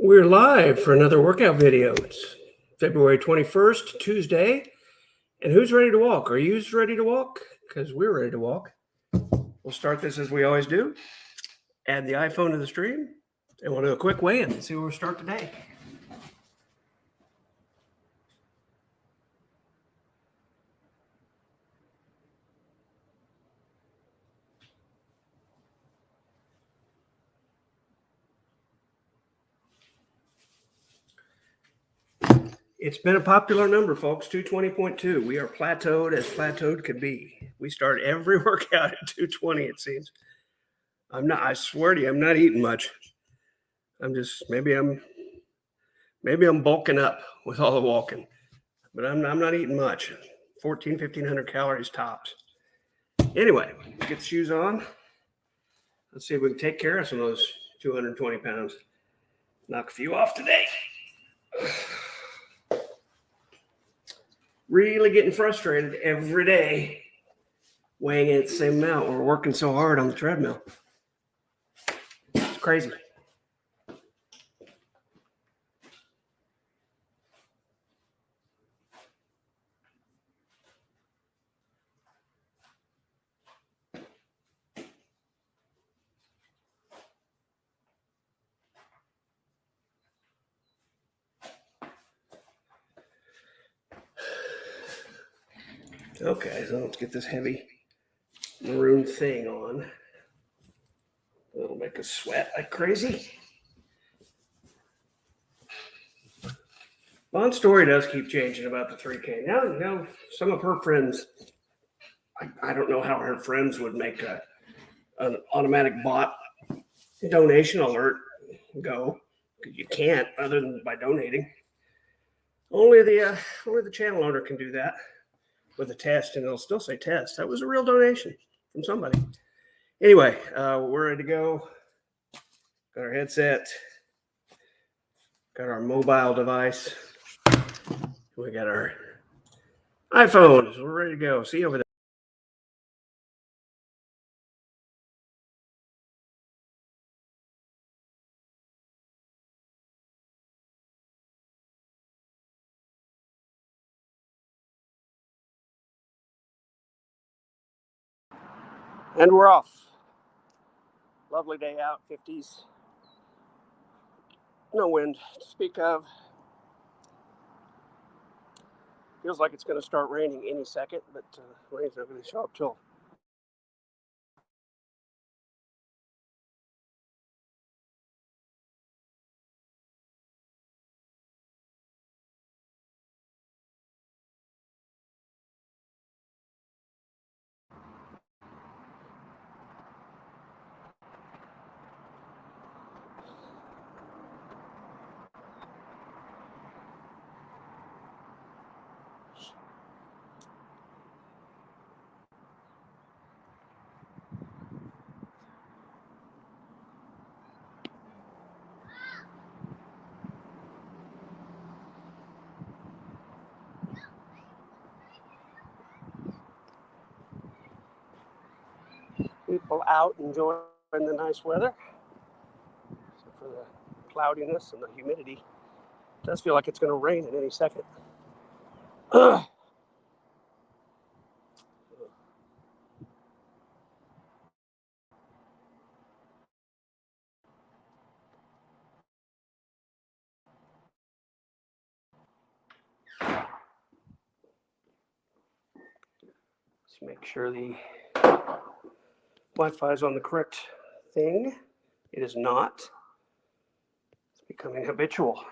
We're live for another workout video. It's February 21st, Tuesday. And who's ready to walk? Are you ready to walk? Because we're ready to walk. We'll start this as we always do. Add the iPhone to the stream. And we'll do a quick weigh-in and see where we'll start today. It's been a popular number, folks, 220.2. We are plateaued as plateaued could be. We start every workout at 220, it seems. I swear to you, I'm not eating much. Maybe I'm bulking up with all the walking, but I'm not eating much. 1,500 calories tops. Anyway, get the shoes on. Let's see if we can take care of some of those 220 pounds. Knock a few off today. Really getting frustrated every day weighing in at the same amount. We're working so hard on the treadmill. It's crazy. Okay, so let's get this heavy maroon thing on. It'll make us sweat like crazy. Von's story does keep changing about the 3K. Now some of her friends, I don't know how her friends would make an automatic bot donation alert go. You can't other than by donating. Only the channel owner can do that with a test, and it'll still say test. That was a real donation from somebody. Anyway, we're ready to go. Got our headset. Got our mobile device. We got our iPhones. We're ready to go. See you over there. And we're off. Lovely day out, 50s. No wind to speak of. Feels like it's going to start raining any second, but rain's not going to show up till people out enjoying the nice weather. Except for the cloudiness and the humidity. It does feel like it's going to rain in any second. Let's make sure the Wi-Fi is on the correct thing. It is not. It's becoming habitual.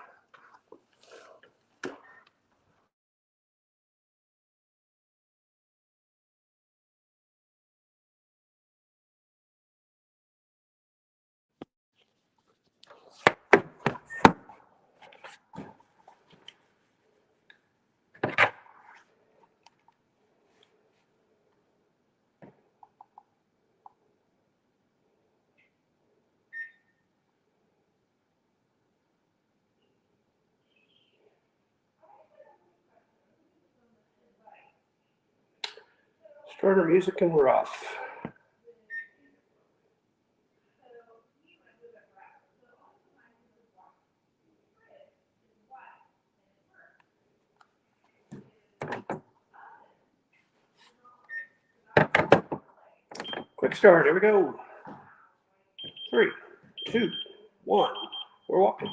Start our music and we're off. Quick start. Here we go. 3, 2, 1. We're walking.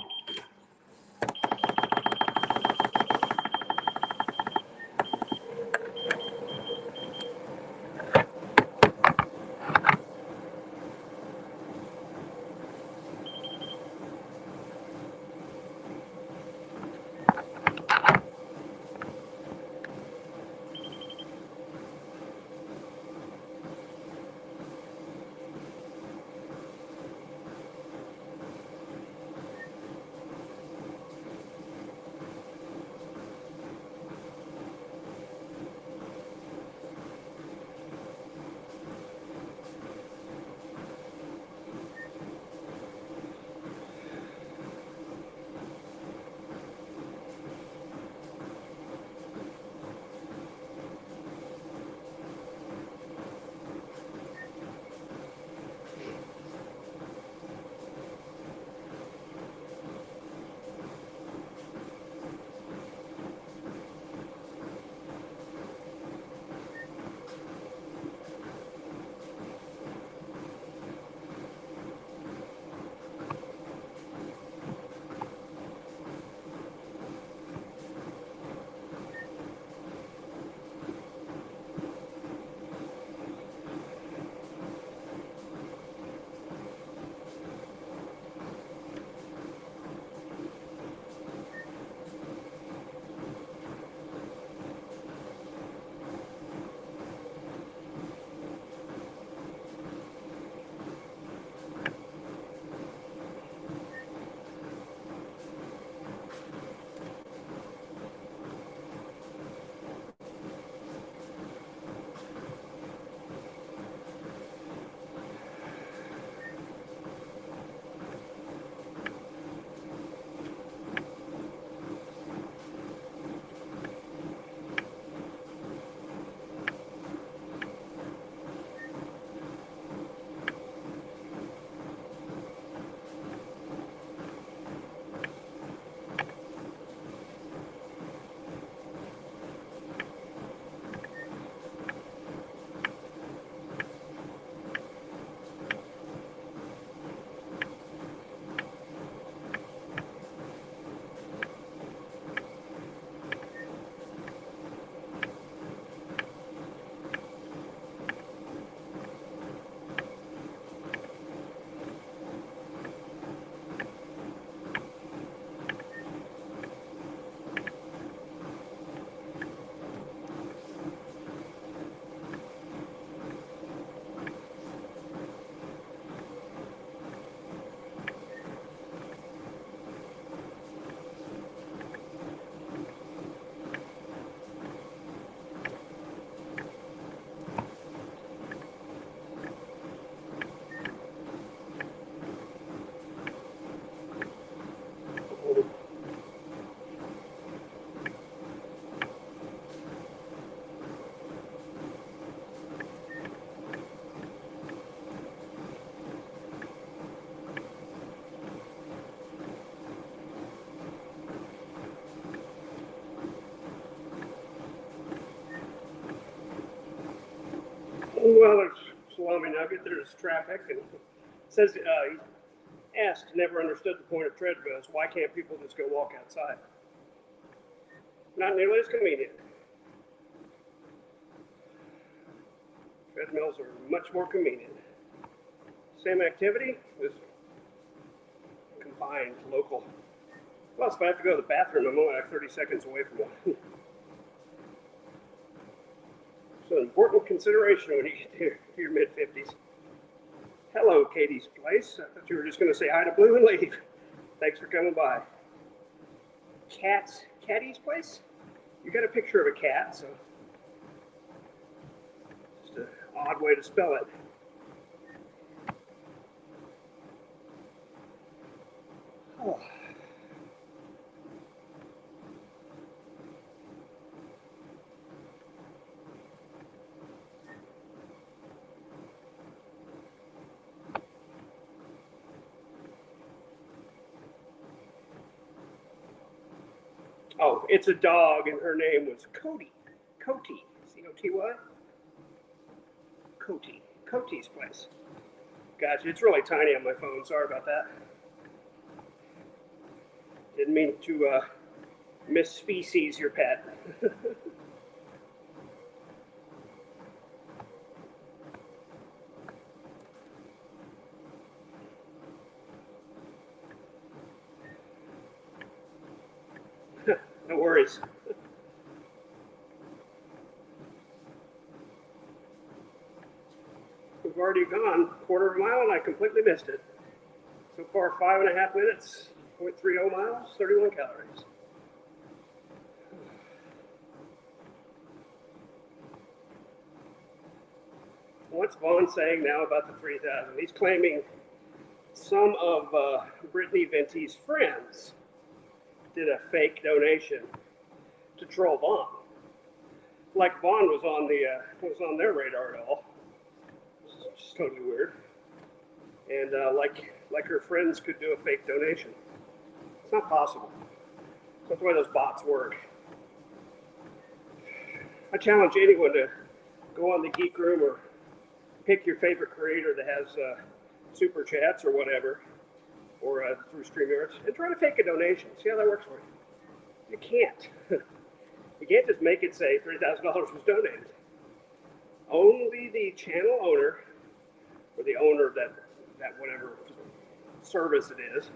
Well, there's salami nugget. There's traffic, and it says he asked, never understood the point of treadmills. Why can't people just go walk outside? Not nearly as convenient. Treadmills are much more convenient. Same activity, just confined, local. Plus, if I have to go to the bathroom, I'm only like 30 seconds away from one. So, important consideration when you get to your mid-50s. Hello, Katie's Place. I thought you were just going to say hi to Blue and leave. Thanks for coming by. Caddy's Place? You got a picture of a cat, so just an odd way to spell it. Oh. Oh, it's a dog, and her name was Cody. Coty. C-O-T-Y? Coty. Cote's place. Gotcha. It's really tiny on my phone. Sorry about that. Didn't mean to misspecies your pet. No worries. We've already gone a quarter of a mile and I completely missed it. So far, 5.5 minutes, 0.30 miles, 31 calories. What's Vaughn saying now about the 3,000? He's claiming some of Brittany Venti's friends did a fake donation to troll Vaughn. Like Vaughn was on their radar at all. It's just totally weird. And like her friends could do a fake donation. It's not possible. That's the way those bots work. I challenge anyone to go on the Geek Room or pick your favorite creator that has super chats or whatever, or through StreamYard, and try to fake a donation. See how that works for you. You can't. You can't just make it say $3,000 was donated. Only the channel owner or the owner of that whatever service it is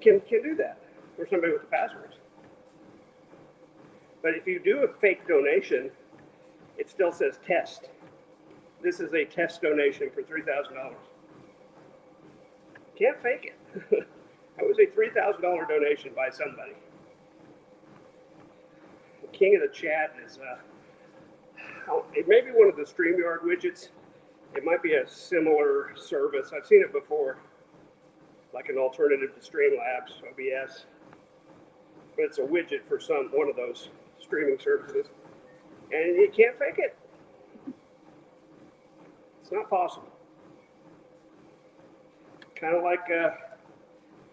can do that, or somebody with the passwords. But if you do a fake donation, it still says test. This is a test donation for $3,000. Can't fake it. That was a $3,000 donation by somebody. The king of the chat is, it may be one of the StreamYard widgets. It might be a similar service. I've seen it before, like an alternative to Streamlabs, OBS. But it's a widget for one of those streaming services. And you can't fake it. It's not possible. Kind of like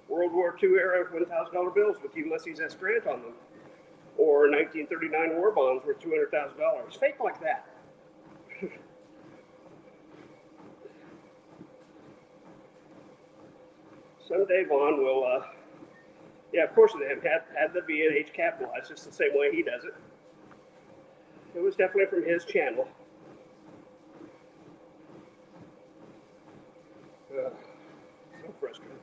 World War II era $1,000 bills with Ulysses S. Grant on them, or 1939 war bonds worth $200,000. Fake like that. Someday Vaughn will, yeah, of course it had the V and H capitalized, just the same way he does it. It was definitely from his channel. So frustrating.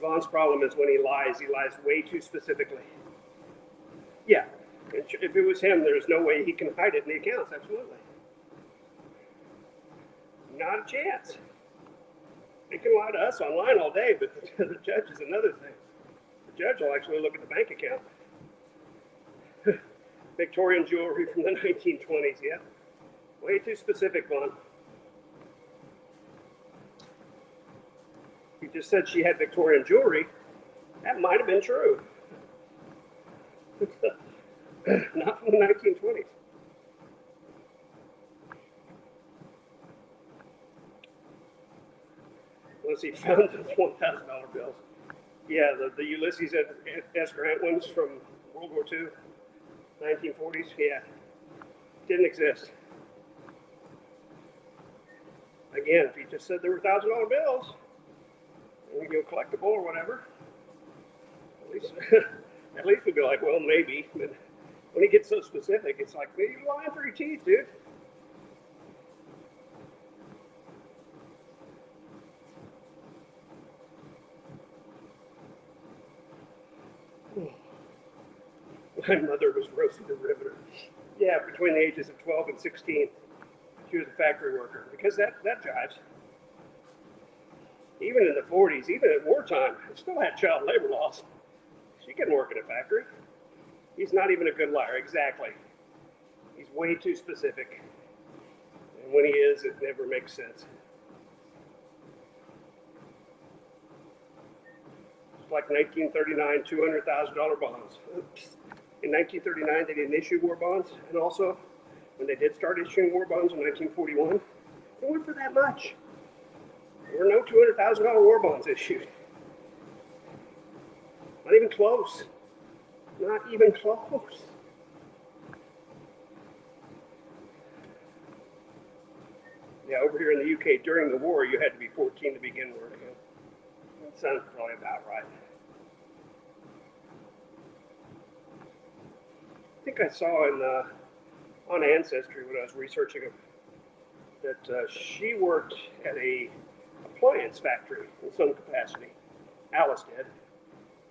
Vaughn's problem is when he lies way too specifically. Yeah, if it was him, there's no way he can hide it in the accounts, absolutely. Not a chance. He can lie to us online all day, but the judge is another thing. The judge will actually look at the bank account. Victorian jewelry from the 1920s, yeah. Way too specific, Vaughn. You just said she had Victorian jewelry. That might have been true. Not from the 1920s. Unless he found those $1,000 bills. Yeah, the Ulysses S. Grant ones from World War II, 1940s. Yeah, didn't exist. Again, if he just said there were $1,000 bills, and you go collectible or whatever, at least we'd be like, well, maybe. But when he gets so specific, it's like, well, you're lying through your teeth, dude. My mother was roasted to riveter. Yeah, between the ages of 12 and 16, she was a factory worker. Because that jives. Even in the 40s, even at wartime, it still had child labor laws. She couldn't work in a factory. He's not even a good liar, exactly. He's way too specific. And when he is, it never makes sense. It's like 1939 $200,000 bonds. Oops. In 1939, they didn't issue war bonds, and also, when they did start issuing war bonds in 1941, they weren't for that much. There were no $200,000 war bonds issued. Not even close. Not even close. Yeah, over here in the UK, during the war, you had to be 14 to begin working. That sounds probably about right. I think I saw on Ancestry when I was researching it that she worked at a appliance factory in some capacity. Alice did,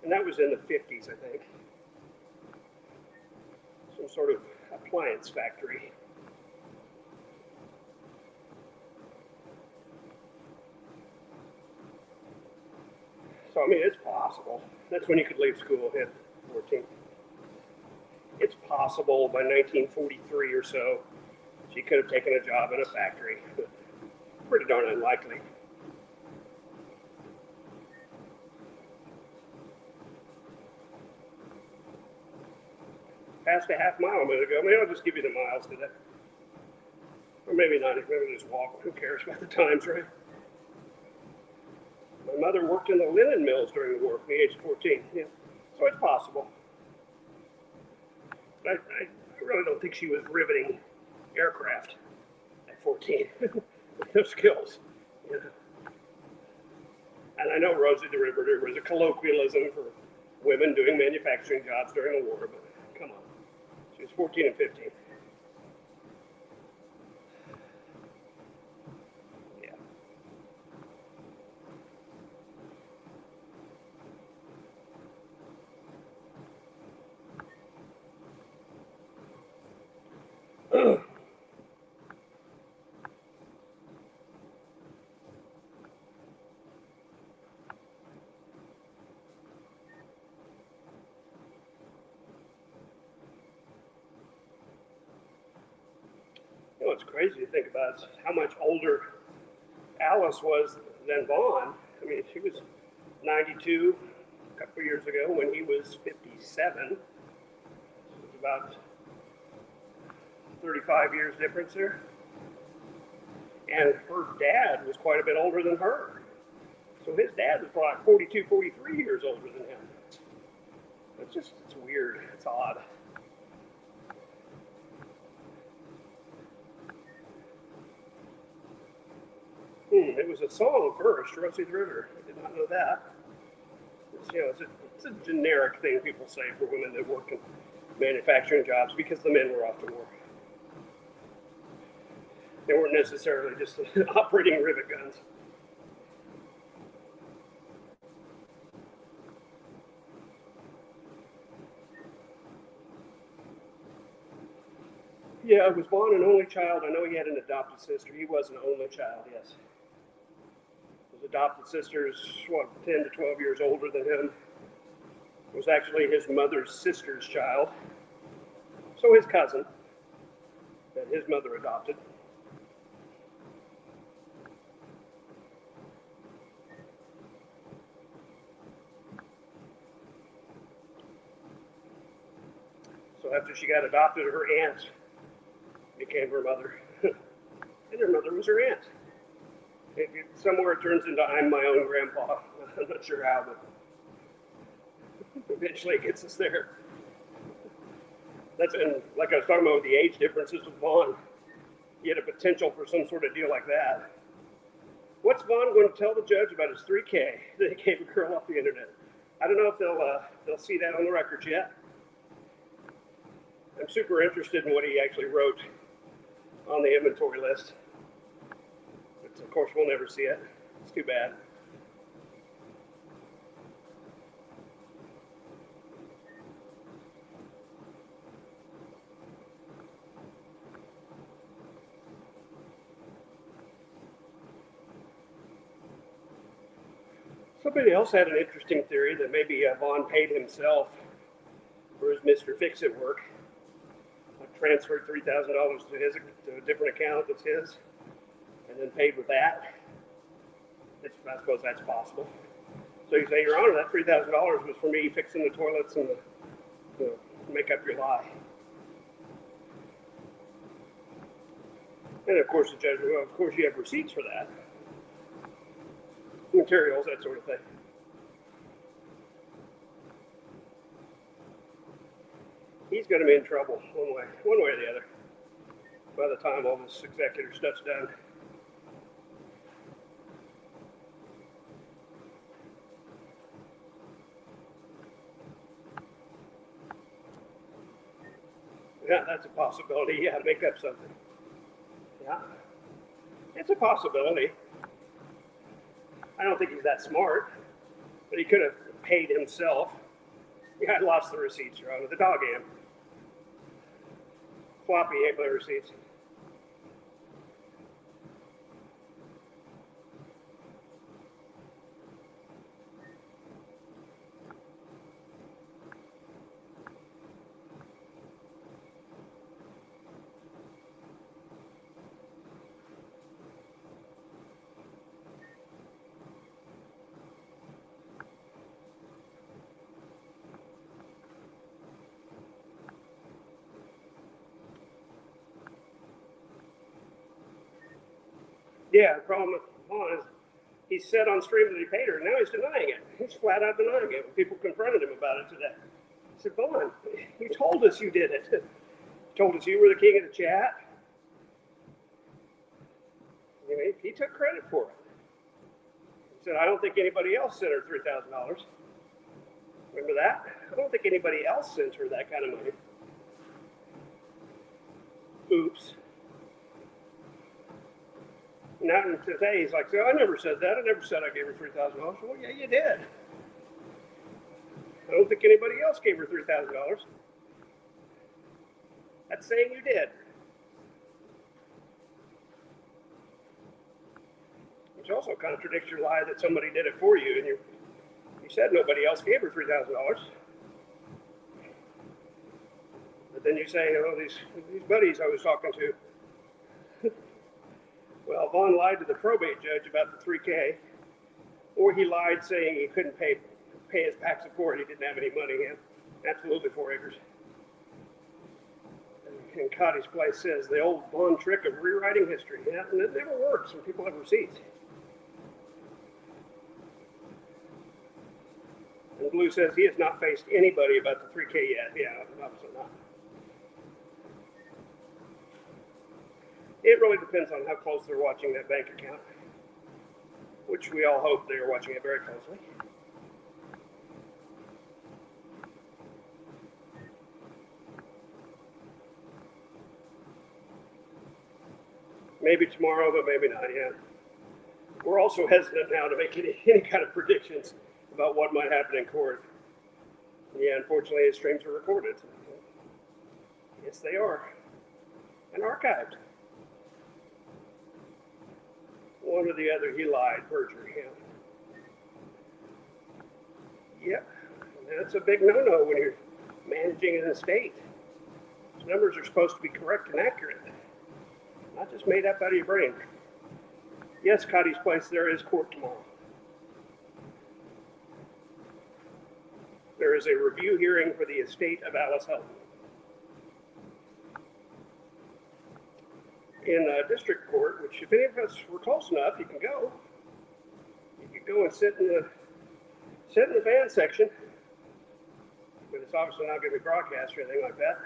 and that was in the 50s, I think. Some sort of appliance factory. So, I mean, it's possible. That's when you could leave school at 14. It's possible by 1943 or so, she could have taken a job in a factory. Pretty darn unlikely. Passed a half mile a minute ago. Maybe I'll just give you the miles today. Or maybe not. Maybe just walk. Who cares about the times, right? My mother worked in the linen mills during the war from the age of 14. Yeah. So it's possible. But I really don't think she was riveting aircraft at 14. No skills. Yeah. And I know Rosie the Riveter was a colloquialism for women doing manufacturing jobs during the war, but come on. She was 14 and 15. Yeah. You know what's crazy to think about is how much older Alice was than Vaughn. I mean, she was 92 a couple of years ago when he was 57. So it's about 35 years difference there. And her dad was quite a bit older than her. So his dad was probably 42, 43 years older than him. It's weird. It's odd. It was a song first, Rosie the River. I did not know that. It's a generic thing people say for women that work in manufacturing jobs because the men were off to war. They weren't necessarily just operating rivet guns. Yeah, was Vaughn an only child? I know he had an adopted sister. He was an only child, yes. His adopted sister is, 10 to 12 years older than him. It was actually his mother's sister's child. So his cousin that his mother adopted. So after she got adopted, her aunt became her mother. And her mother was her aunt. Somewhere it turns into I'm my own grandpa. I'm not sure how, but eventually it gets us there. And like I was talking about with the age differences with Vaughn, you had a potential for some sort of deal like that. What's Vaughn going to tell the judge about his 3K that he gave a girl off the internet? I don't know if they'll see that on the records yet. I'm super interested in what he actually wrote on the inventory list. But of course, we'll never see it. It's too bad. Somebody else had an interesting theory that maybe Vaughn paid himself for his Mr. Fix-It work. Transferred $3,000 to a different account that's his, and then paid with that. I suppose that's possible. So you say, Your Honor, that $3,000 was for me fixing the toilets and the make up your lie. And of course the judge, well, of course you have receipts for that. Materials, that sort of thing. He's going to be in trouble one way or the other by the time all this executive stuff's done. Yeah, that's a possibility. Yeah, make up something. Yeah, it's a possibility. I don't think he's that smart, but he could have paid himself. Yeah, I lost the receipts, Your Honor. The dog am. Floppy ain't my receipts. Yeah, the problem with Vaughn is he said on stream that he paid her, and now he's denying it. He's flat out denying it when people confronted him about it today. I said, Vaughn, you told us you did it. You told us you were the king of the chat. You know, he took credit for it. He said, I don't think anybody else sent her $3,000. Remember that? I don't think anybody else sent her that kind of money. Oops. Now today he's like, so I never said that. I never said I gave her $3,000. Well, yeah, you did. I don't think anybody else gave her $3,000. That's saying you did. Which also contradicts your lie that somebody did it for you, and you said nobody else gave her $3,000. But then you say, oh, these buddies I was talking to. Well, Vaughn lied to the probate judge about the $3K, or he lied saying he couldn't pay his PAC support. He didn't have any money. Yeah, absolutely 4 acres. And Cotty's Place says the old Vaughn trick of rewriting history. Yeah, and it never works when people have receipts. And Blue says he has not faced anybody about the 3K yet. Yeah, obviously not. It really depends on how close they're watching that bank account, which we all hope they are watching it very closely. Maybe tomorrow, but maybe not yet. We're also hesitant now to make any kind of predictions about what might happen in court. Yeah, unfortunately, his streams are recorded. Yes, they are. And archived. One or the other, he lied, perjury. Yep, and that's a big no-no when you're managing an estate. Those numbers are supposed to be correct and accurate, not just made up out of your brain. Yes, Cotty's Place, there is court tomorrow. There is a review hearing for the estate of Alice Helton. In district court, which if any of us were close enough, you can go. You could go and sit in the fan section, but it's obviously not going to be broadcast or anything like that.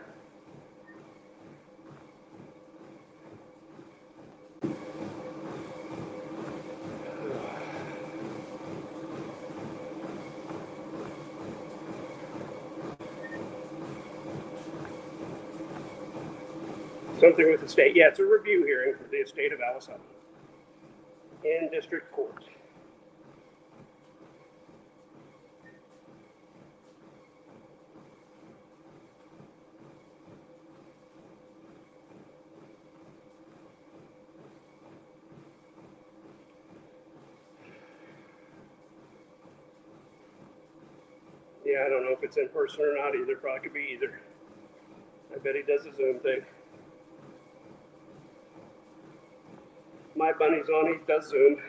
Something with the state. Yeah, it's a review hearing for the estate of Alice Helton in district court. Yeah, I don't know if it's in person or not either. Probably could be either. I bet he does a Zoom thing. My bunny's on, he does Zoom.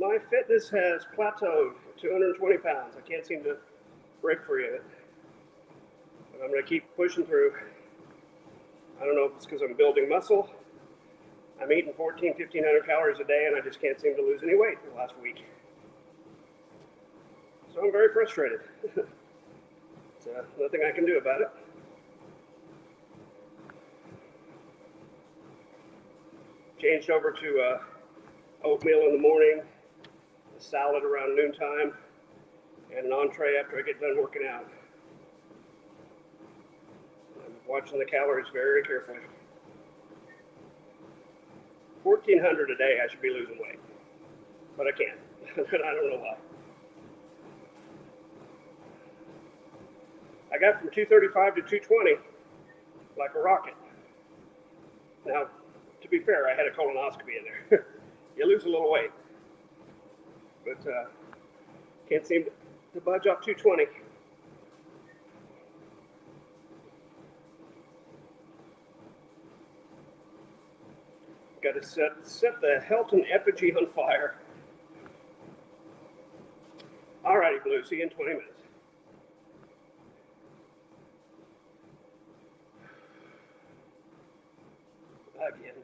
My fitness has plateaued at 220 pounds. I can't seem to break free of it. But I'm going to keep pushing through. I don't know if it's because I'm building muscle. I'm eating 1,500 calories a day, and I just can't seem to lose any weight for the last week. So I'm very frustrated. There's nothing I can do about it. Changed over to oatmeal in the morning, a salad around noontime, and an entree after I get done working out. I'm watching the calories very carefully. 1,400 a day, I should be losing weight, but I can't. I don't know why. I got from 235 to 220 like a rocket. Now, to be fair, I had a colonoscopy in there. You lose a little weight, but can't seem to budge off 220. Got to set the Helton effigy on fire. All righty, Blue. See you in 20 minutes. Again.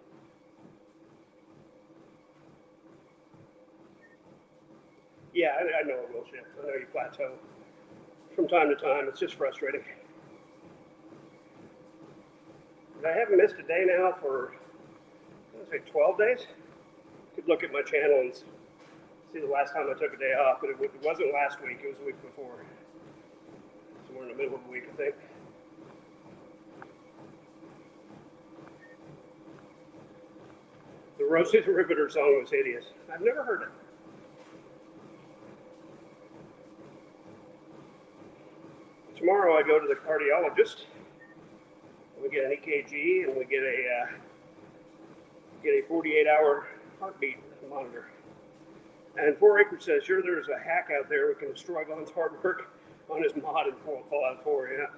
Yeah, I know it will shift. I know you plateau from time to time. It's just frustrating. But I haven't missed a day now for, I say 12 days. You could look at my channel and see the last time I took a day off, but it wasn't last week. It was the week before. Somewhere in the middle of the week, I think. The Rosie the Riveter song was hideous. I've never heard it. Tomorrow I go to the cardiologist. We get an EKG and we get a 48-hour heartbeat monitor. And 4 Acres says, sure, there's a hack out there who can destroy Glenn's hard work on his mod and fall out 4, yeah.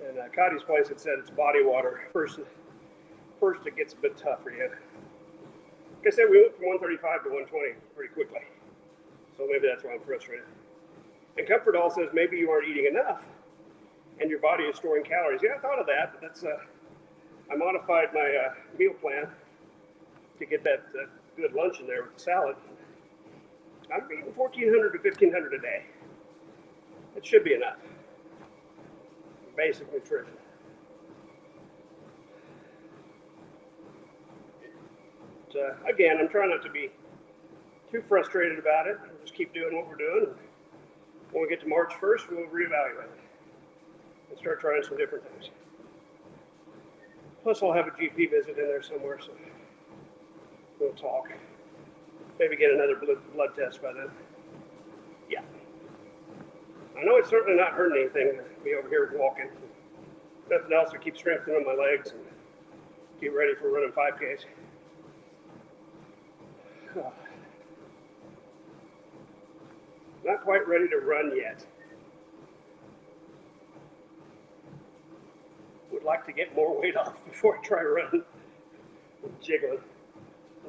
And Cotty's place had said it's body water. First it gets a bit tough for you. Like I said, we went from 135 to 120 pretty quickly. So maybe that's why I'm frustrated. And Comfort All says maybe you aren't eating enough and your body is storing calories. Yeah, I thought of that, but that's I modified my meal plan to get that good lunch in there with the salad. I'm eating 1,400 to 1,500 a day. It should be enough. Basic nutrition. But, again, I'm trying not to be too frustrated about it. We'll just keep doing what we're doing. When we get to March 1st, we'll reevaluate and start trying some different things. Plus, I'll have a GP visit in there somewhere, so we'll talk. Maybe get another blood test by then. Yeah. I know it's certainly not hurting anything to be over here walking. Nothing else to keep strengthening my legs and get ready for running 5Ks. Not quite ready to run yet. Would like to get more weight off before I try running. Jiggling.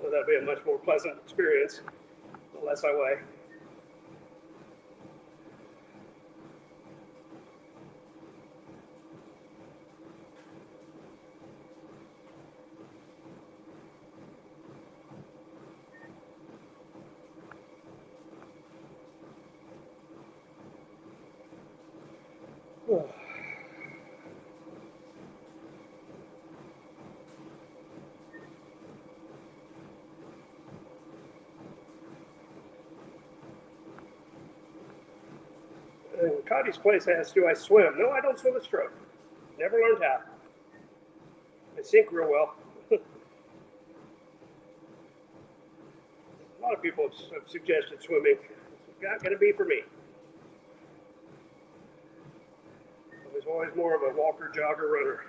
Well, that'll be a much more pleasant experience, the less I weigh. Cotty's place asks, do I swim? No, I don't swim a stroke. Never learned how. I sink real well. A lot of people have suggested swimming. It's not going to be for me. I was always more of a walker, jogger, runner.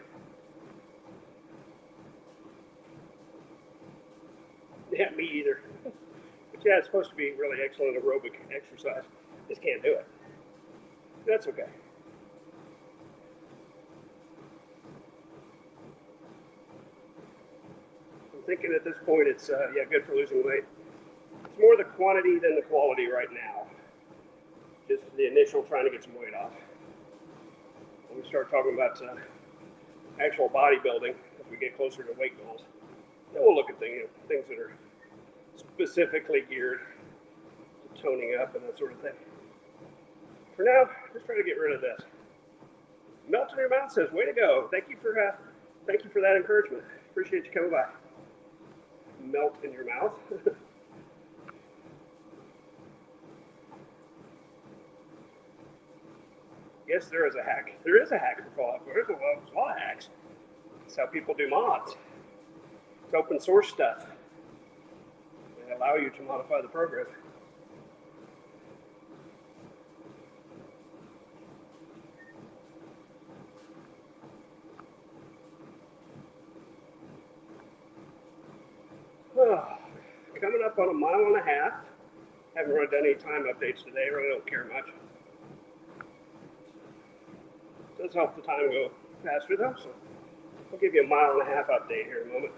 Yeah, me either. But yeah, it's supposed to be really excellent aerobic exercise. Just can't do it. That's okay. I'm thinking at this point it's, yeah, good for losing weight. It's more the quantity than the quality right now. Just the initial trying to get some weight off. When we start talking about actual bodybuilding, as we get closer to weight goals, then we'll look at things that are specifically geared to toning up and that sort of thing. For now, just try to get rid of this. Melt in your mouth says, "Way to go! Thank you for that encouragement. Appreciate you coming by." Melt in your mouth. Yes, there is a hack. There is a hack for Fallout 4. There's a lot of hacks. It's how people do mods. It's open source stuff. They allow you to modify the program. Coming up on a mile and a half. Haven't really done any time updates today. Really don't care much. Does help the time go faster though, so I'll give you a mile and a half update here in a moment.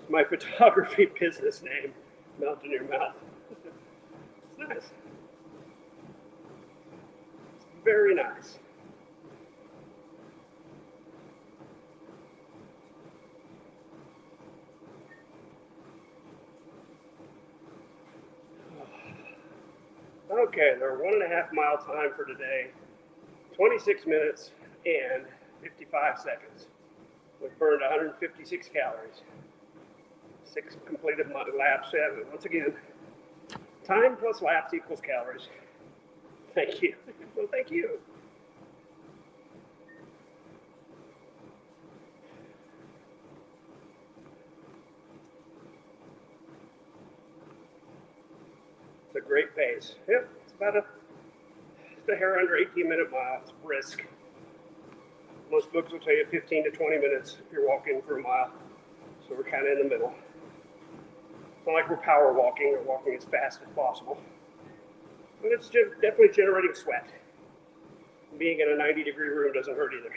It's my photography business name, Melt in Your Mouth. It's nice. It's very nice. Okay, our 1.5 mile time for today, 26 minutes and 55 seconds. We've burned 156 calories. 6 completed laps. Once again, time plus laps equals calories. Thank you. Well, thank you. It's a great pace. Yep, it's about just a hair under 18-minute mile. It's brisk. Most books will tell you 15 to 20 minutes if you're walking for a mile. So we're kind of in the middle. It's not like we're power walking or walking as fast as possible. But it's definitely generating sweat. Being in a 90-degree room doesn't hurt either.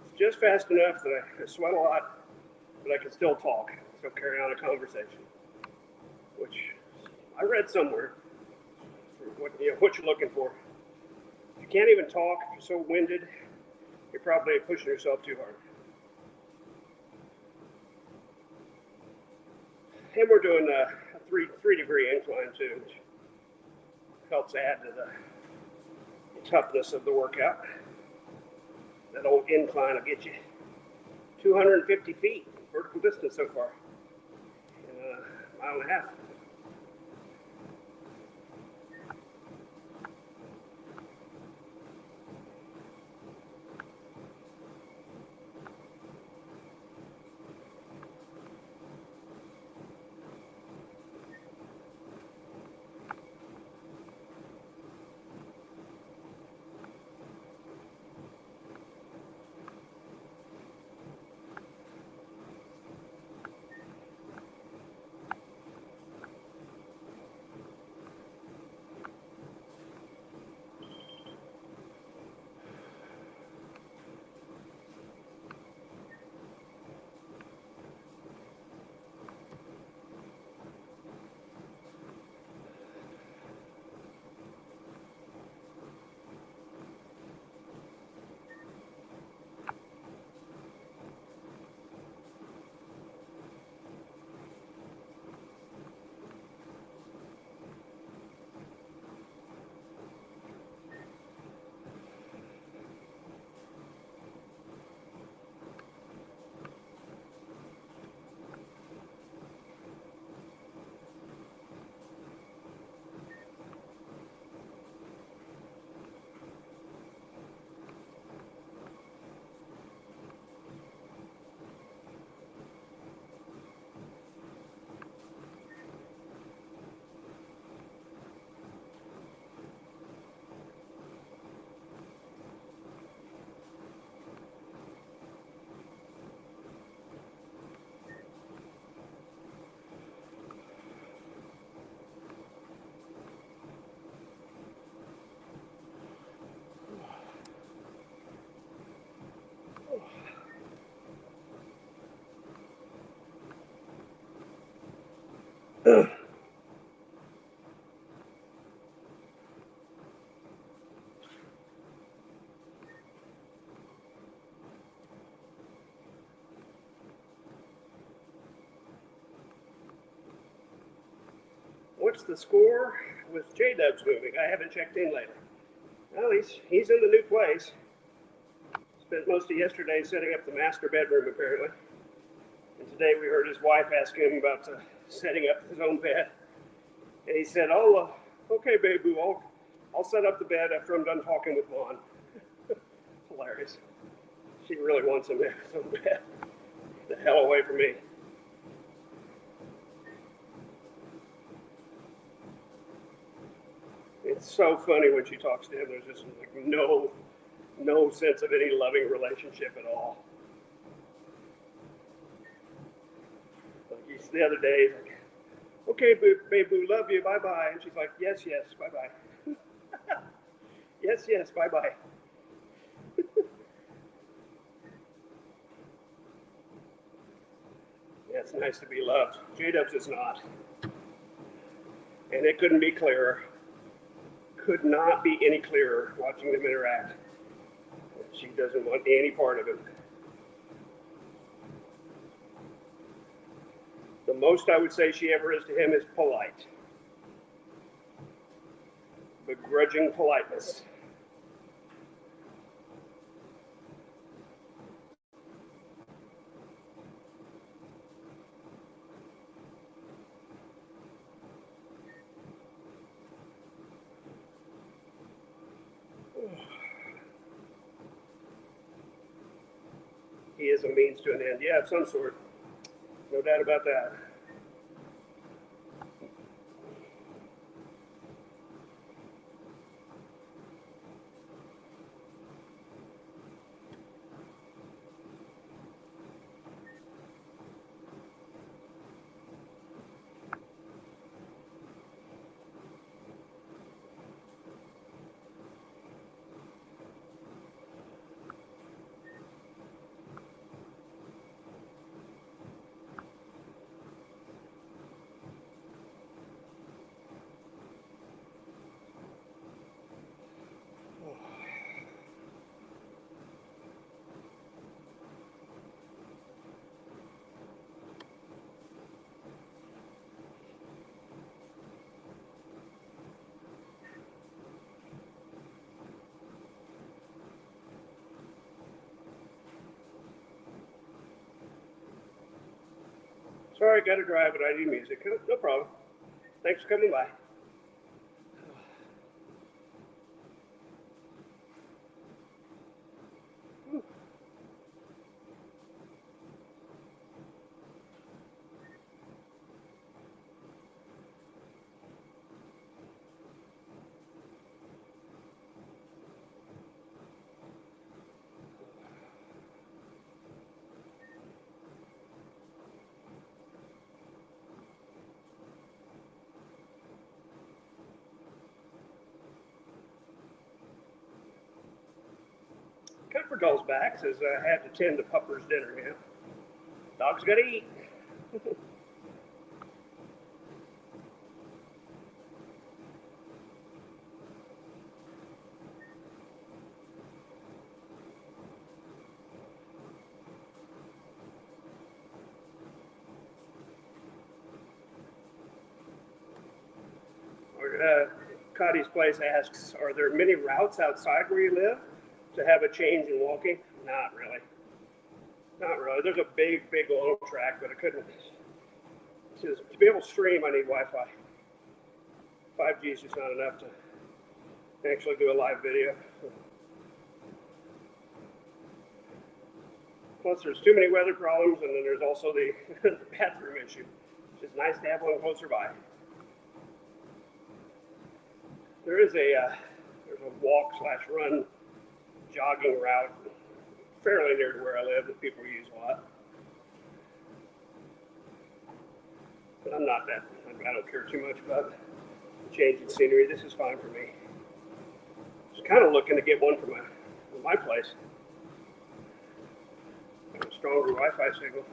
It's just fast enough that I sweat a lot, but I can still talk, still carry on a conversation. Which I read somewhere, what you're looking for. If you can't even talk, if you're so winded, you're probably pushing yourself too hard. And we're doing a 3-degree incline too, which helps add to the toughness of the workout. That old incline will get you 250 feet vertical distance so far in a mile and a half. What's the score with J-Dubs moving? I haven't checked in lately. Well, he's in the new place. Spent most of yesterday setting up the master bedroom, apparently. And today we heard his wife ask him about setting up his own bed. And he said, "Oh, okay, babe, boo, I'll set up the bed after I'm done talking with Vaughn." Hilarious. She really wants him to have his own bed. Get the hell away from me. It's so funny when she talks to him. There's just like no sense of any loving relationship at all. Like the other day, he's like, "Okay, babe, boo, love you, bye bye," and she's like, "Yes, bye bye." Yes, bye bye. Yeah, it's nice to be loved. J-Dubs is not, and it couldn't be clearer. Could not be any clearer watching them interact. She doesn't want any part of him. The most I would say she ever is to him is polite. Begrudging politeness. He is a means to an end. Yeah, of some sort. No doubt about that. Sorry, got to drive, but I do music. No problem. Thanks for coming by. Comfort Doll's back says I have to tend to Pupper's dinner now. Dog's got to eat. Cotty's Place asks, "Are there many routes outside where you live to have a change in walking?" Not really. Not really. There's a big long track, but I couldn't. To be able to stream, I need Wi-Fi. 5G is just not enough to actually do a live video. Plus, there's too many weather problems, and then there's also the bathroom issue. It's just nice to have one closer by. There's a walk/run jogging route fairly near to where I live that people use a lot. But I'm not that. I don't care too much about the change in scenery. This is fine for me. Just kind of looking to get one for my place. Got a stronger Wi-Fi signal.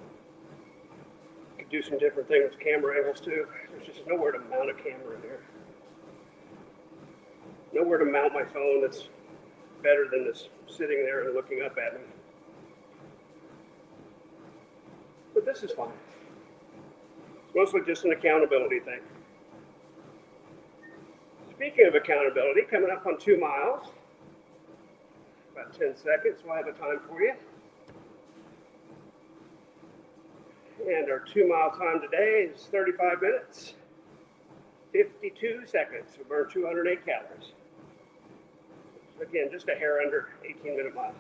Could do some different things with camera angles too. There's just nowhere to mount a camera in here. Nowhere to mount my phone that's better than this sitting there and looking up at me. But this is fine. It's mostly just an accountability thing. Speaking of accountability, coming up on 2 miles, about 10 seconds, we'll have a time for you. And our 2 mile time today is 35 minutes, 52 seconds. We burn 208 calories. Again, just a hair under 18-minute mile.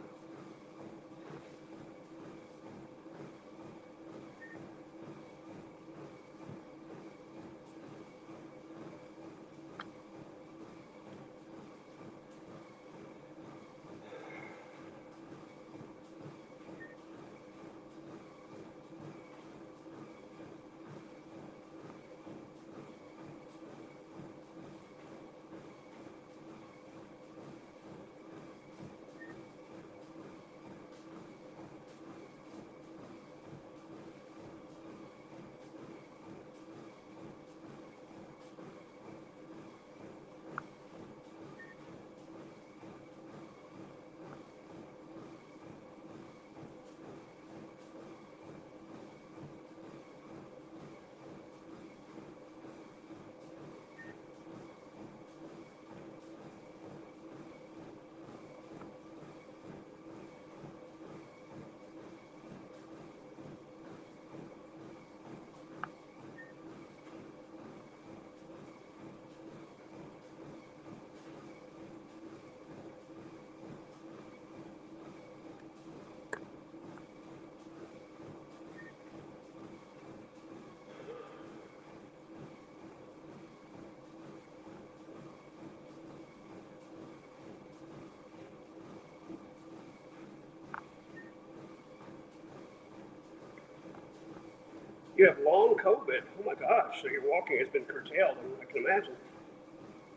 You have long COVID. Oh my gosh, so your walking has been curtailed. I can imagine.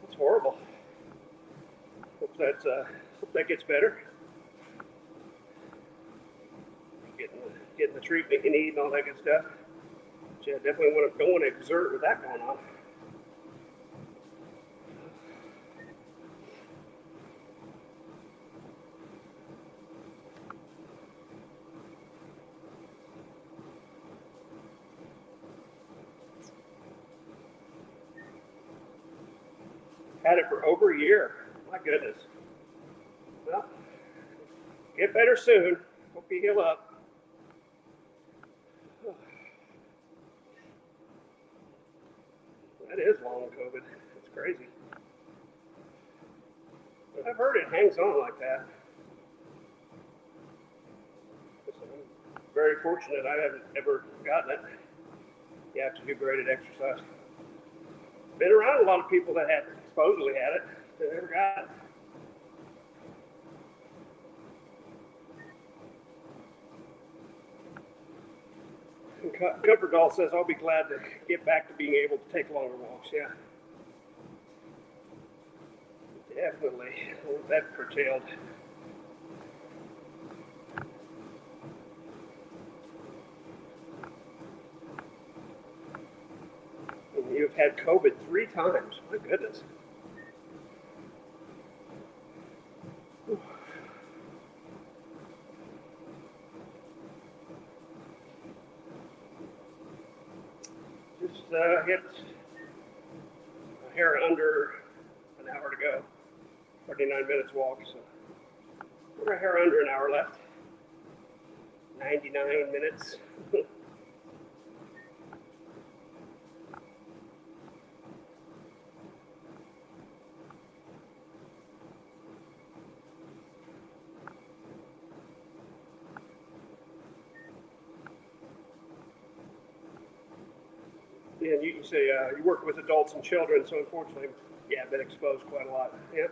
That's horrible. Hope that gets better. Getting the treatment you need and all that good stuff. But yeah, definitely don't want to exert with that going on. Had it for over a year. My goodness. Well, get better soon. Hope you heal up. That is long COVID. It's crazy. But I've heard it hangs on like that. I'm very fortunate I haven't ever gotten it. You have to do graded exercise. Been around a lot of people that had supposedly had it, they never got it. And Comfort Doll says, I'll be glad to get back to being able to take longer walks. Yeah. Definitely. That curtailed. And you've had COVID 3 times. My goodness. Just hit a hair under an hour to go. 39 minutes walk, so we're a hair under an hour left. 99 minutes. And you say you work with adults and children, so unfortunately, yeah, I've been exposed quite a lot. Yeah.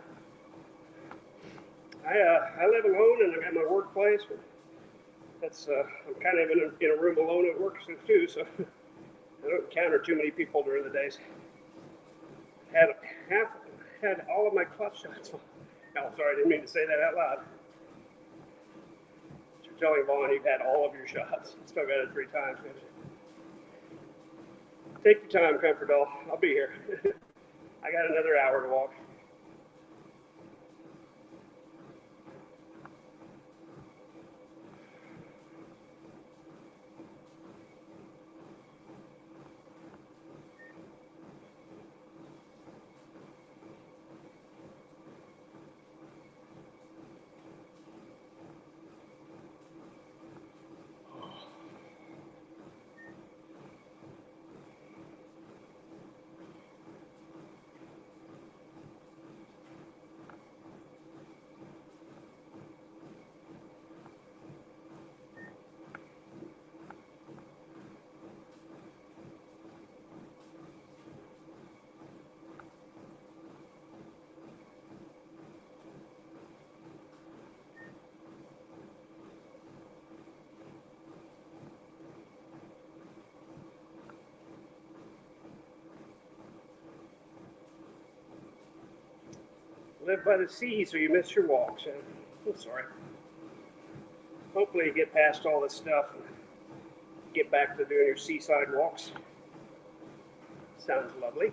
I live alone and I'm at my workplace, but that's I'm kind of in a room alone at work too, so I don't encounter too many people during the days. Had all of my clutch shots. Oh, sorry, I didn't mean to say that out loud. You're telling Vaughn you've had all of your shots. Still got it 3 times, haven't you? Take your time, Comfort Doll. I'll be here. I got another hour to walk. Live by the sea so you miss your walks. I'm sorry. Hopefully you get past all this stuff and get back to doing your seaside walks. Sounds lovely.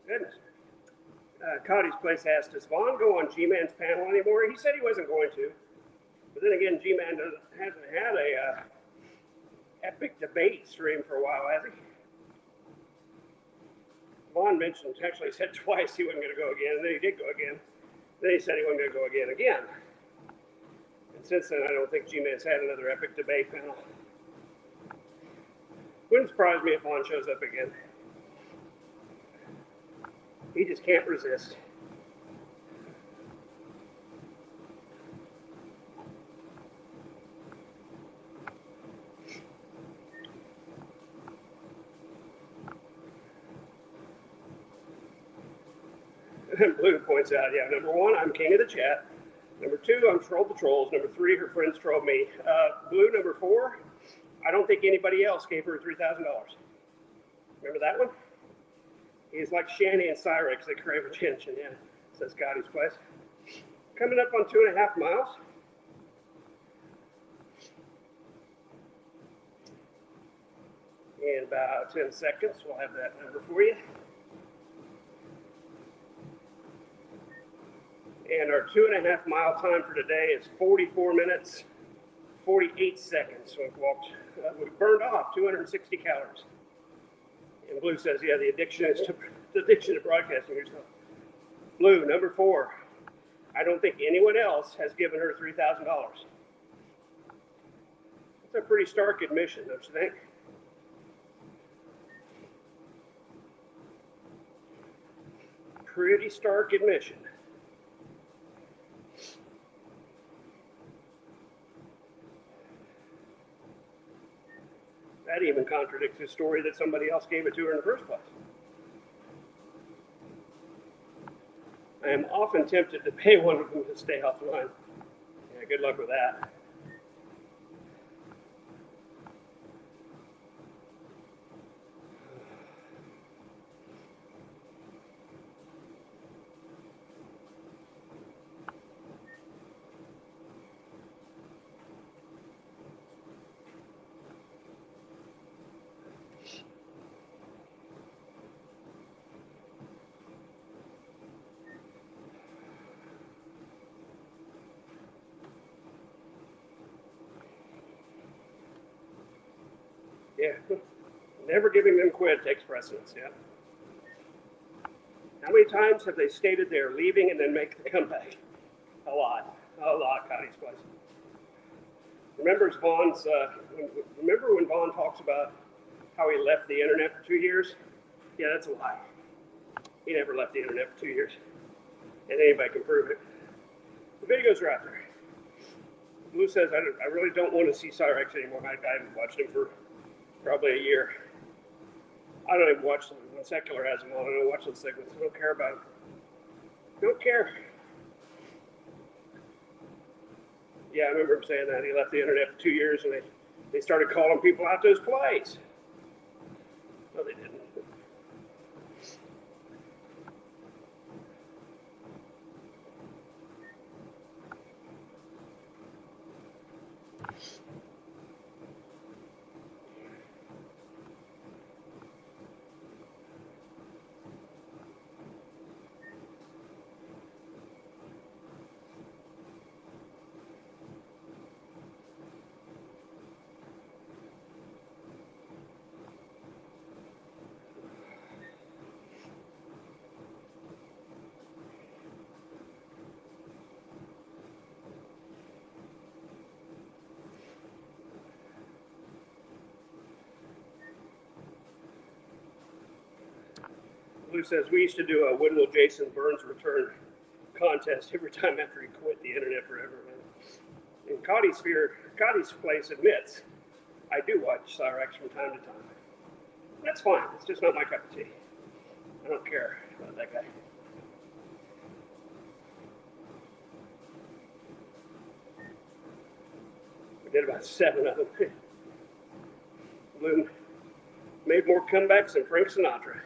Goodness. Cody's Place asked, does Vaughn go on G-Man's panel anymore? He said he wasn't going to. But then again, G-Man hasn't had a epic debate stream for a while, has he? Vaughn mentioned, actually said twice he wasn't going to go again, and then he did go again. Then he said he wasn't going to go again. And since then, I don't think G-Man's had another epic debate panel. Wouldn't surprise me if Vaughn shows up again. He just can't resist. Blue points out, yeah, number one, I'm king of the chat. Number two, I'm trolled the trolls. Number three, her friends trolled me. Blue, number four, I don't think anybody else gave her $3,000. Remember that one? He's like Shanny and Cyrex that crave attention, yeah, says Cody's Place. Coming up on 2.5 miles. In about 10 seconds, we'll have that number for you. And our 2.5 mile time for today is 44 minutes, 48 seconds. So we've burned off 260 calories. And Blue says, yeah, the addiction to broadcasting yourself. Blue, number four, I don't think anyone else has given her $3,000. That's a pretty stark admission, don't you think? Pretty stark admission. That even contradicts the story that somebody else gave it to her in the first place. I am often tempted to pay one of them to stay offline. Yeah, good luck with that. Yeah, never giving them quit takes precedence, yeah. How many times have they stated they're leaving and then make the comeback? A lot, Connie's place. Remember when Vaughn talks about how he left the internet for 2 years? Yeah, that's a lie. He never left the internet for 2 years. And anybody can prove it. The videos are out there. Blue says, I really don't want to see Cyrex anymore. I haven't watched him for probably a year. I don't even watch them when Secular has them on. I don't watch those segments. I don't care about them. Don't care. Yeah, I remember him saying that. He left the internet for 2 years and they started calling people out to his place. No, they didn't. Blue says, we used to do a when will Jason Burns return contest every time after he quit the internet forever. And Cotty's place admits, I do watch Cyrex from time to time. That's fine. It's just not my cup of tea. I don't care about that guy. We did about 7 of them. Blue made more comebacks than Frank Sinatra.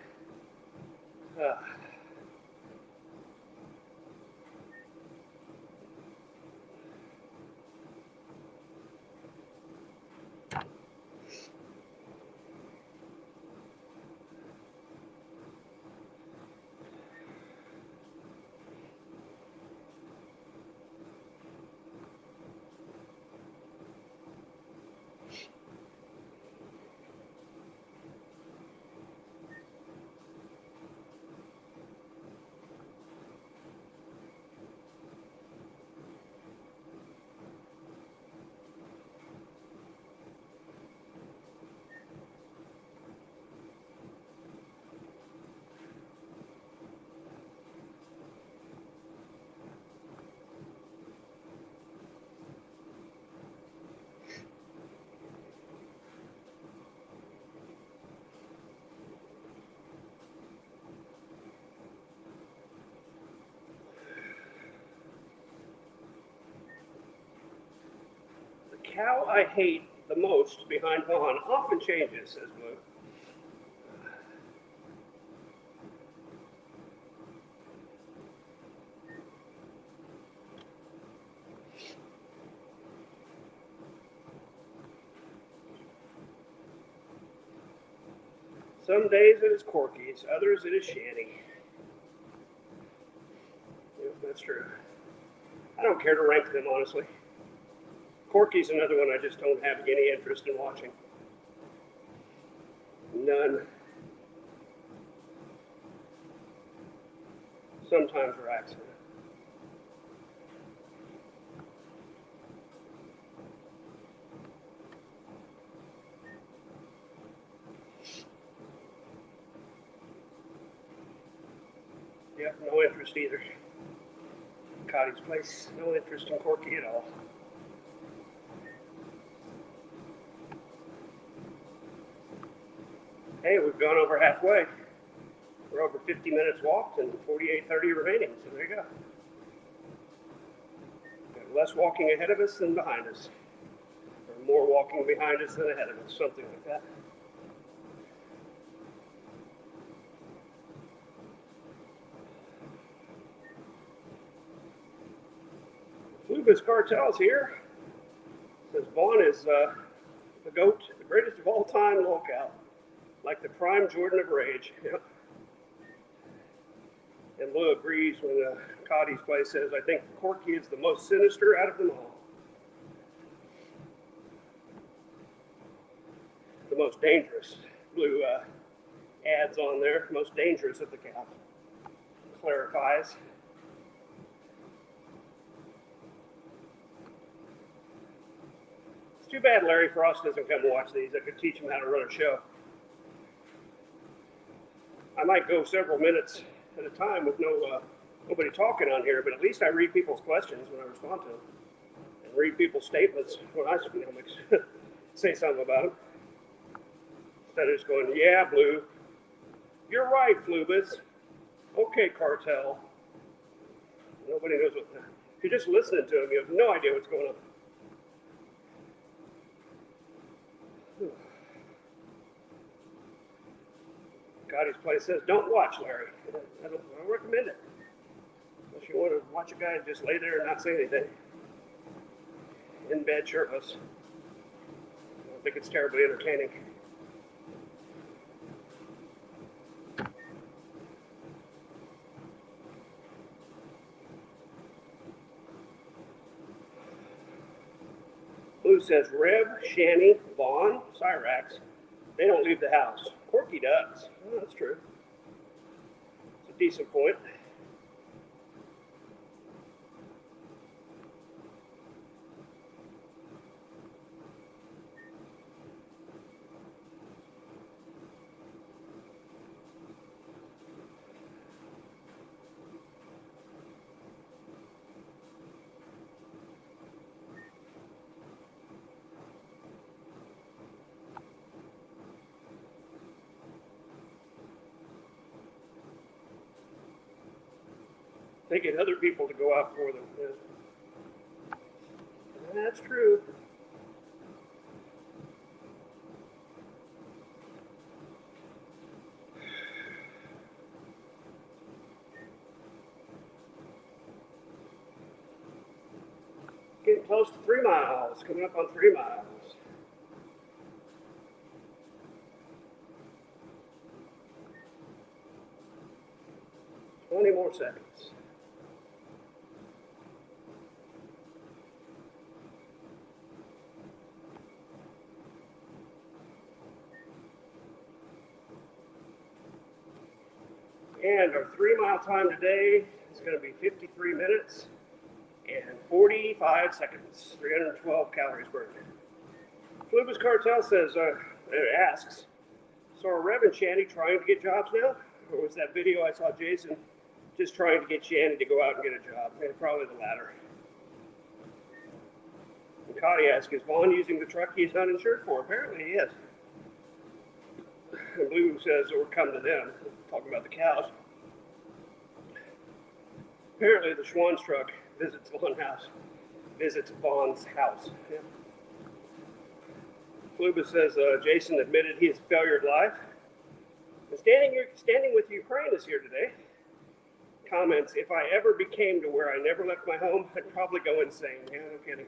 The cow I hate the most behind Vaughn often changes, says Blue. Some days it is Corky's, others it is Shanny. Yep, that's true. I don't care to rank them, honestly. Corky's another one I just don't have any interest in watching. None. Sometimes for accident. Yep, no interest either. Cotty's place, no interest in Corky at all. Hey, we've gone over halfway. We're over 50 minutes walked and 48:30 remaining, so there you go. Got less walking ahead of us than behind us, or more walking behind us than ahead of us, something like that. Flubus Cartel's here. Says Vaughn is the GOAT, the greatest of all time locale, like the prime Jordan of rage. Yep. And Lou agrees when Cotty's play says, I think Corky is the most sinister out of them all. The most dangerous. Blue adds on there, most dangerous of the cat. Clarifies. It's too bad Larry Frost doesn't come and watch these. I could teach him how to run a show. I might go several minutes at a time with nobody talking on here, but at least I read people's questions when I respond to them, and read people's statements when I say something about them. Instead of just going, yeah, Blue, you're right, Flubus. Okay, Cartel. Nobody knows what. If you're just listening to him, you have no idea what's going on. Cotty's place says, don't watch Larry. I don't recommend it. Unless you want to watch a guy just lay there and not say anything. In bed shirtless. I don't think it's terribly entertaining. Blue says, Rev, Shanny, Vaughn, Cyrax, they don't leave the house. Corky does. Oh, that's true. It's a decent point. They get other people to go out for them. Yeah. That's true. Getting close to 3 miles, coming up on 3 miles. More seconds. And our 3-mile time today is going to be 53 minutes and 45 seconds, 312 calories burned. Flubus Cartel says, asks, so are Rev and Shanny trying to get jobs now? Or was that video I saw Jason just trying to get Shanny to go out and get a job? Maybe probably the latter. And Cotty asks, is Vaughn using the truck he's not insured for? Apparently he is. And Blue says, or come to them, talking about the cows. Apparently the Schwann's truck visits Vaughn's house. Yeah. Flubus says, Jason admitted he has a failure at life. And standing with Ukraine is here today. Comments, if I ever became to where I never left my home, I'd probably go insane. Yeah, no kidding.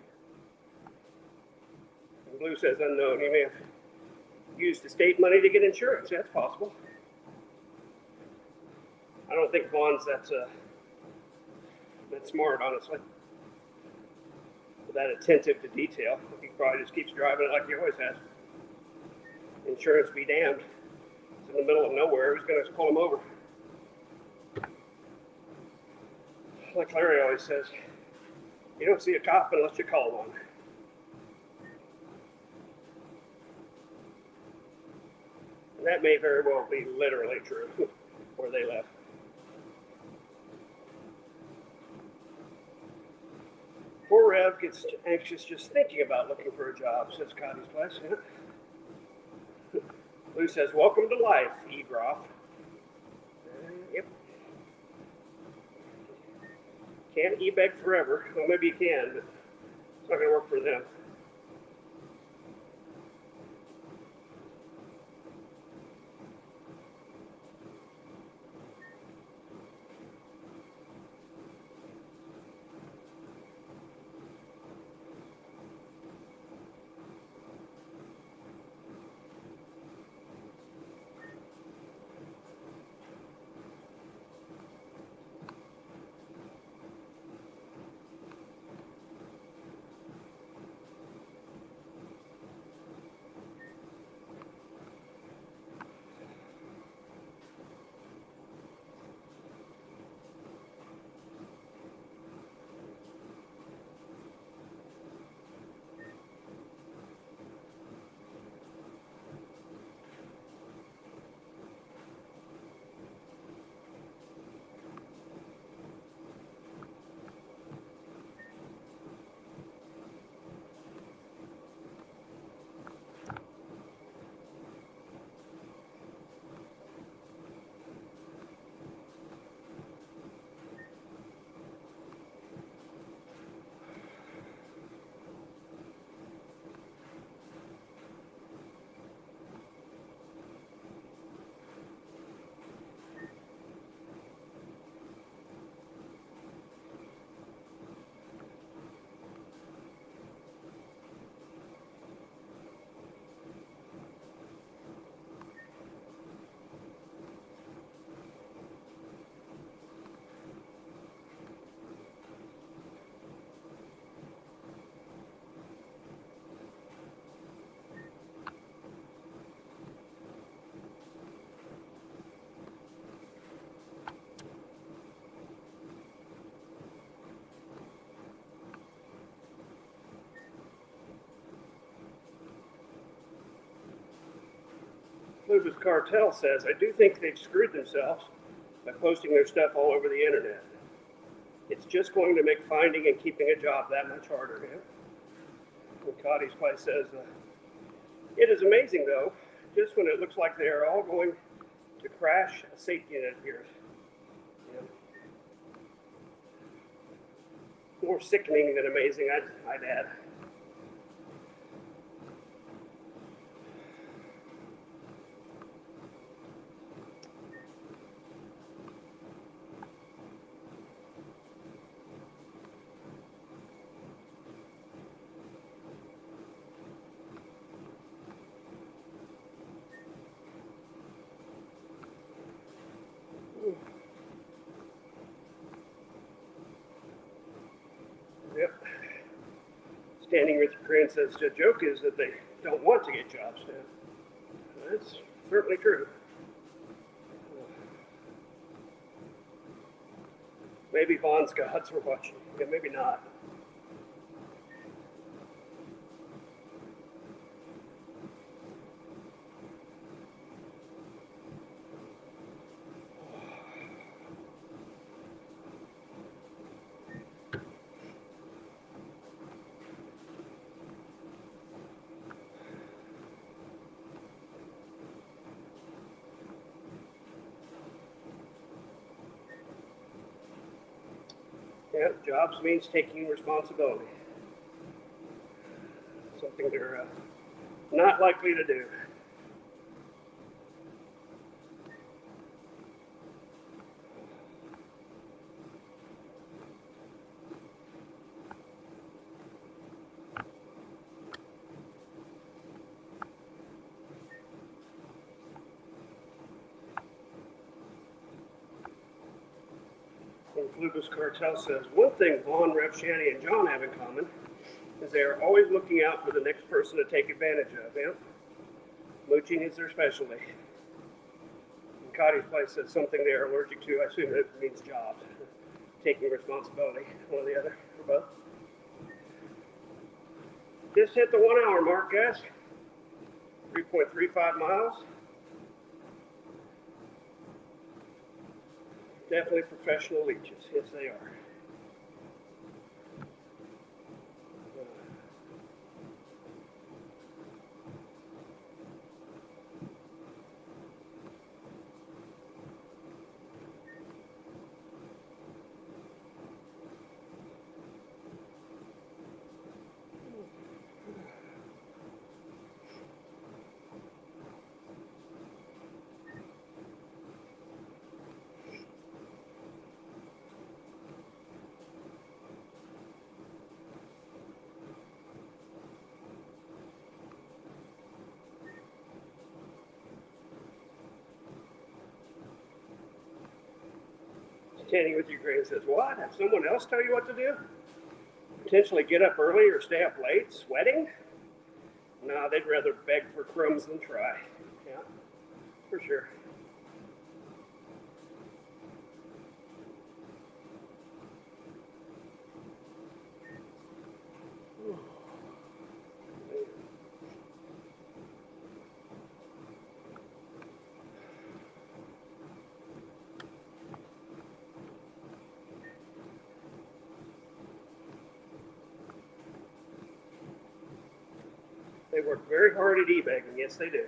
And Blue says, unknown. He may have used estate money to get insurance. That's possible. I don't think Vaughn's that smart, honestly. That attentive to detail. He probably just keeps driving it like he always has. Insurance be damned. It's in the middle of nowhere. Who's going to pull him over? Like Larry always says, you don't see a cop unless you call one. And that may very well be literally true where they left. Poor Rev gets anxious just thinking about looking for a job, says Cotty's place. Yeah. Lou says, welcome to life, Egroff. Yep. Can't e-beg forever. Well, maybe you can, but it's not going to work for them. Fluba's Cartel says, I do think they've screwed themselves by posting their stuff all over the internet. It's just going to make finding and keeping a job that much harder. Yeah? And Cotty's Place says, it is amazing though, just when it looks like they are all going to crash, a safety net appears. Yeah. More sickening than amazing, I'd add. Yep. Standing with your friend says the joke is that they don't want to get jobs now. That's certainly true. Maybe Vaughn's gods were watching. Yeah, maybe not. Yeah, jobs means taking responsibility. Something they're not likely to do. And Fluba's Cartel says, one thing Vaughn, Rev Shanny, and John have in common is they are always looking out for the next person to take advantage of. Yeah? Mooching is their specialty. And Cotty's Place says something they are allergic to. I assume it means jobs. Taking responsibility, one or the other, or both. Just hit the 1 hour mark, guys. 3.35 miles. Definitely professional leeches. Yes, they are. Standing with Ukraine says, what? Have someone else tell you what to do? Potentially get up early or stay up late, sweating? No, they'd rather beg for crumbs than try. Yeah, for sure. They work very hard at e-bagging. Yes, they do.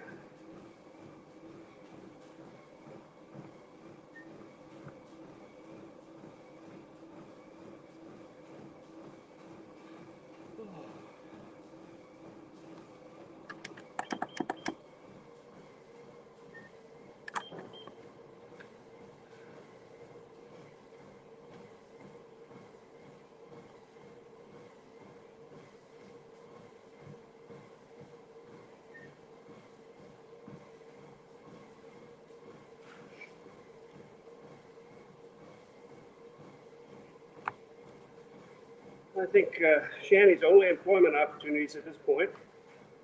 I think Shanny's only employment opportunities at this point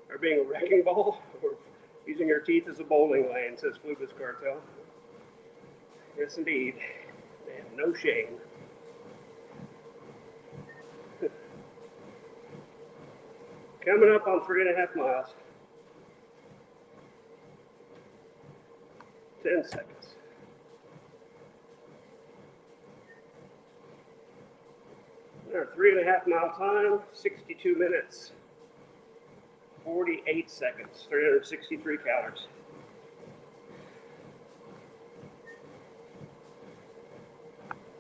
are being a wrecking ball or using her teeth as a bowling lane, says Flugus Cartel. Yes, indeed. They have no shame. Coming up on 3.5 miles. 10 seconds. Our 3.5 mile time, 62 minutes, 48 seconds, 363 calories.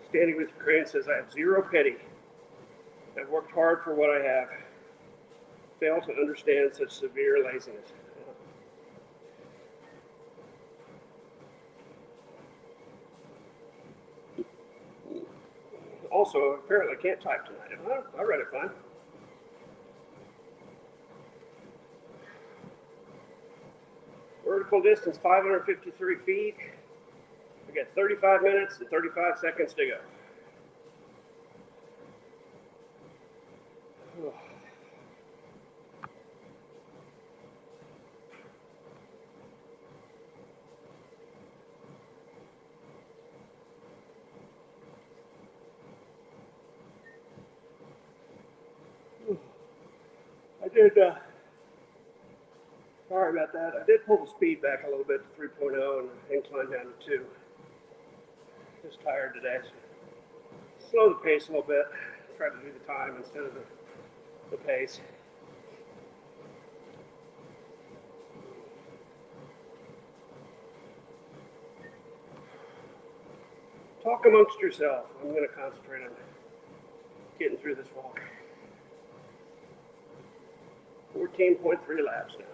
Standing with Ukraine says, I have zero pity. I've worked hard for what I have. Fail to understand such severe laziness. Also, apparently can't type tonight. Well, I read it fine. Vertical distance 553 feet. We got 35 minutes and 35 seconds to go. I did, sorry about that. I did pull the speed back a little bit to 3.0 and incline down to 2. Just tired today. So slow the pace a little bit. Try to do the time instead of the pace. Talk amongst yourself. I'm going to concentrate on getting through this walk. 14.3 laps now.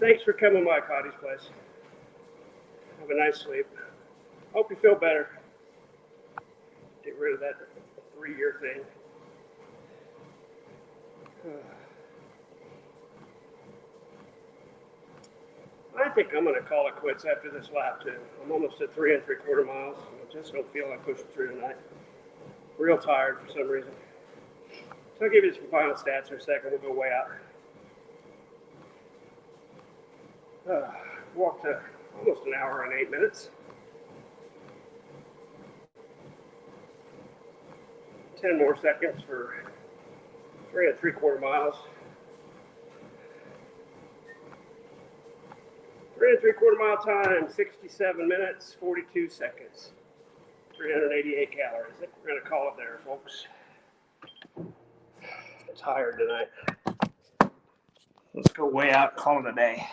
Thanks for coming by Cotty's place. Have a nice sleep. Hope you feel better. Get rid of that 3-year thing. I think I'm going to call it quits after this lap, too. I'm almost at 3 3/4 miles. I just don't feel like pushing through tonight. Real tired for some reason. So I'll give you some final stats in a second. We'll go way out. Walked almost an hour and 8 minutes. 10 more seconds for 3 3/4 miles. 3 3/4 mile time, 67 minutes, 42 seconds, 388 calories. I think we're going to call it there, folks. I'm tired tonight. Let's go way out and call it a day.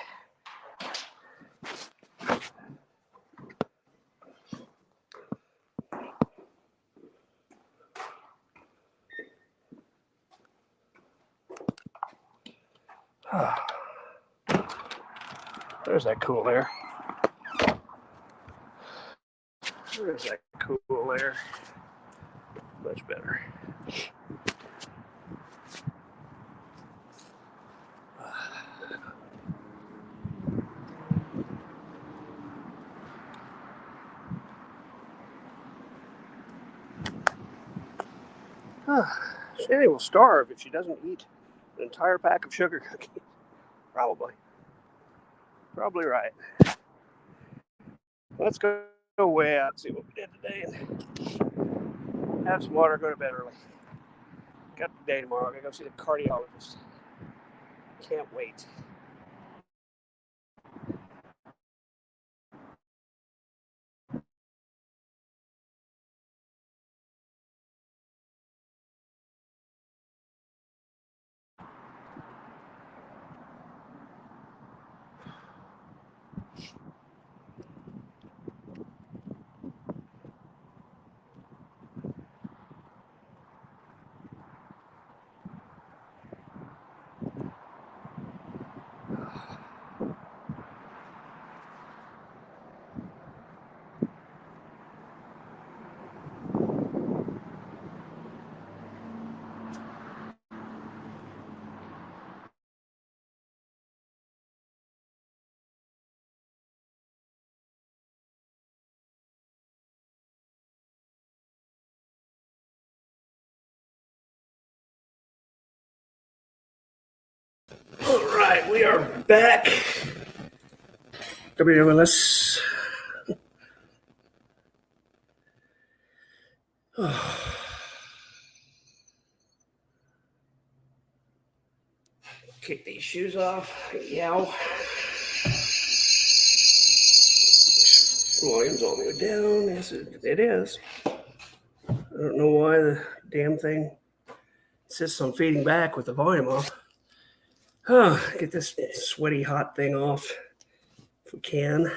There's that cool air. There's that cool air. Much better. Shanny will starve if she doesn't eat an entire pack of sugar cookies. Probably right. Let's go way out and see what we did today and have some water, go to bed early. Got the day tomorrow. I gotta go see the cardiologist. Can't wait. All right, we are back. WLS. Kick these shoes off. Yow. Volume's all the way down. Yes, it is. I don't know why the damn thing insists on feeding back with the volume off. Get this sweaty hot thing off if we can.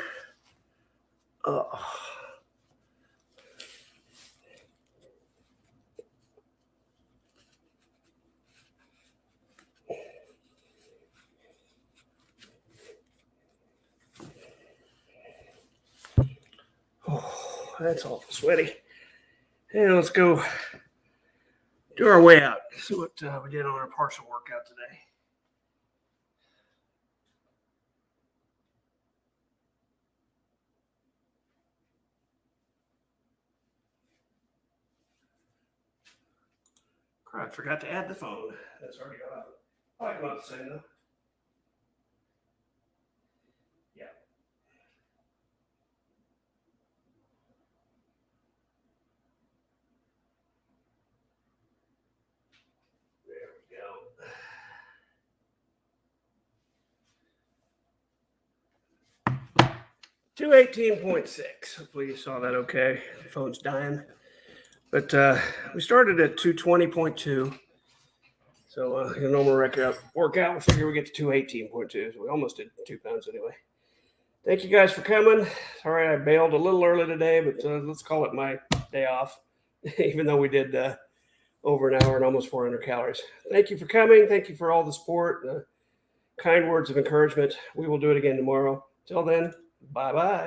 Oh, that's awful sweaty. And let's go do our way out. See what we did on our partial workout today. Crap, forgot to add the phone. That's already got up. I come up the same though. Yeah. There we go. 218.6. Hopefully you saw that okay. The phone's dying. But we started at 220.2. So your normal workout, we figure we get to 218.2. So we almost did 2 pounds anyway. Thank you guys for coming. Sorry I bailed a little early today, but let's call it my day off, even though we did over an hour and almost 400 calories. Thank you for coming. Thank you for all the support, kind words of encouragement. We will do it again tomorrow. Till then, bye-bye.